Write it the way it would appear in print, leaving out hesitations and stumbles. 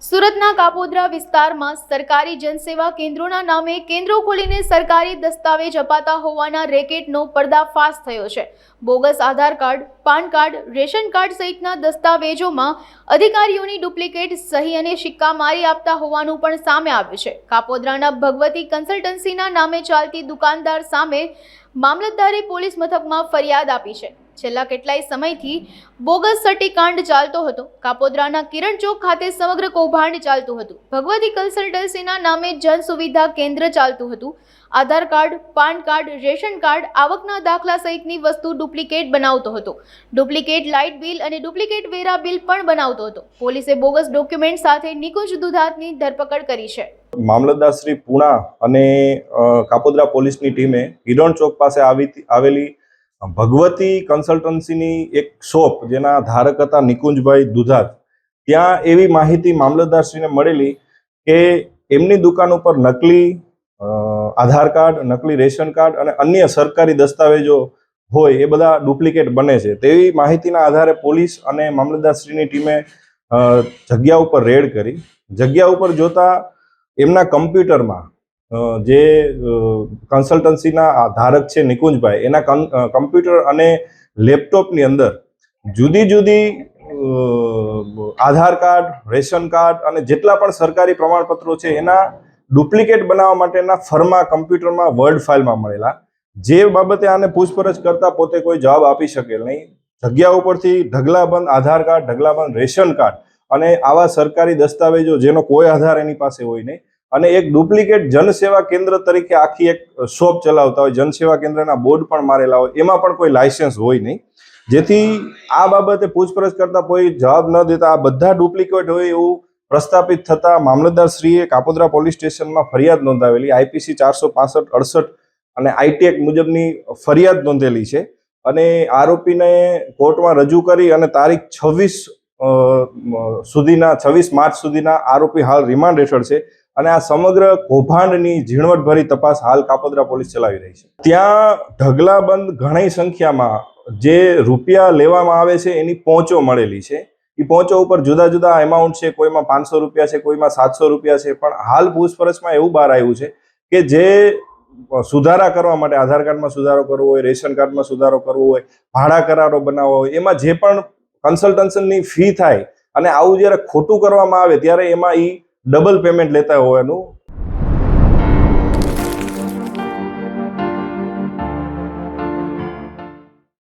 સુરતના કાપોદ્રા વિસ્તારમાં સરકારી જનસેવા કેન્દ્રોના નામે કેન્દ્રો ખોલીને સરકારી દસ્તાવેજ અપાતા હોવાના રેકેટનો પર્દાફાશ થયો છે। Bogus Aadhaar card, PAN card, ration card સહિતના દસ્તાવેજોમાં અધિકારીઓની ડુપ્લિકેટ સહી અને સિક્કા મારી આપતા હોવાનું પણ સામે આવ્યું છે। કાપોદ્રાના ભગવતી કન્સલ્ટન્સીના નામે ચાલતી દુકાનદાર સામે મામલતદારે પોલીસ મથકમાં ફરિયાદ આપી છે। છેલ્લા કેટલાય સમયથી બોગસ સટ્ટીકાંડ ચાલતો હતો। કાપોદ્રાના કિરણ ચોક ખાતે સમગ્ર કૌભાંડ ચાલતું હતું। ભગવતી કન્સલ્ટન્સીના નામે જન સુવિધા કેન્દ્ર ચાલતું હતું। Aadhaar card, PAN card, ration card, આવકના દાખલા સહિતની વસ્તુ ડુપ્લિકેટ બનાવતો હતો। ડુપ્લિકેટ લાઇટ બિલ અને ડુપ્લિકેટ વેરા બિલ પણ બનાવતો હતો। પોલીસે બોગસ ડોક્યુમેન્ટ સાથે નિકુંજ દુધાતની ધરપકડ કરી છે। મામલતદાર શ્રી પૂણા અને કાપોદ્રા પોલીસની ટીમે કિરણ ચોક પાસે આવેલી ભગવતી કન્સલ્ટન્સીની એક શોપ જેના ધારક હતા નિકુંજભાઈ દુધાત, ત્યાં એવી માહિતી મામલતદારશ્રીને મળેલી કે એમની દુકાન ઉપર નકલી આધાર કાર્ડ, નકલી રેશન કાર્ડ અને અન્ય સરકારી દસ્તાવેજો હોય એ બધા ડુપ્લિકેટ બને છે। તેવી માહિતીના આધારે પોલીસ અને મામલતદારશ્રીની ટીમે જગ્યા ઉપર રેડ કરી। જગ્યા ઉપર જોતા એમના કમ્પ્યુટરમાં જે કન્સલ્ટન્સીના ધારક છે નિકુંજભાઈ, એના કમ્પ્યુટર અને લેપટોપની અંદર જુદી જુદી આધાર કાર્ડ, રેશન કાર્ડ અને જેટલા પણ સરકારી પ્રમાણપત્રો છે એના ડુપ્લિકેટ બનાવવા માટેના ફર્મા કમ્પ્યુટરમાં વર્ડ ફાઇલમાં મળેલા, જે બાબતે આને પૂછપરછ કરતા પોતે કોઈ જવાબ આપી શકેલ નહીં। જગ્યા ઉપરથી ઢગલાબંધ આધાર કાર્ડ, ઢગલાબંધ રેશન કાર્ડ અને આવા સરકારી દસ્તાવેજો જેનો કોઈ આધાર એની પાસે હોય નહીં અને એક ડુપ્લિકેટ જનસેવા કેન્દ્ર તરીકે આખી એક શોપ ચલાવતા હોય, જનસેવા કેન્દ્રના બોર્ડ પણ મારેલા હોય, એમાં પણ કોઈ લાયસન્સ હોય નહીં। જેથી આ બાબતે પૂછપરછ કરતા કોઈ જવાબ ન દેતા આ બધા ડુપ્લિકેટ હોય એવું પ્રસ્થાપિત થતા મામલતદારશ્રીએ કાપોદ્રા પોલીસ સ્ટેશનમાં ફરિયાદ નોંધાવેલી। આઈપીસી 465/68 અને આઈટી એક્ટ મુજબની ફરિયાદ નોંધેલી છે અને આરોપીને કોર્ટમાં રજૂ કરી અને તારીખ 26 માર્ચ સુધીના આરોપી હાલ રિમાન્ડ હેઠળ છે અને આ સમગ્ર કૌભાંડની ઝીણવટભરી તપાસ હાલ કાપોદ્રા પોલીસ ચલાવી રહી છે। ત્યાં ઢગલાબંધ ઘણી સંખ્યામાં જે રૂપિયા લેવામાં આવે છે એની પહોંચો મળેલી છે। એ પહોંચો ઉપર જુદા જુદા એમાઉન્ટ છે, કોઈમાં 500 રૂપિયા છે, કોઈમાં 700 રૂપિયા છે, પણ હાલ પૂછપરછમાં એવું બહાર આવ્યું છે કે જે સુધારા કરવા માટે આધાર કાર્ડમાં સુધારો કરવો હોય, રેશન કાર્ડમાં સુધારો કરવો હોય, ભાડા કરારો બનાવવા હોય, એમાં જે પણ કન્સલ્ટન્સીની ફી થાય અને આવું જ્યારે ખોટું કરવામાં આવે ત્યારે એમાં એ ડબલ પેમેન્ટ લેતા હોવાનું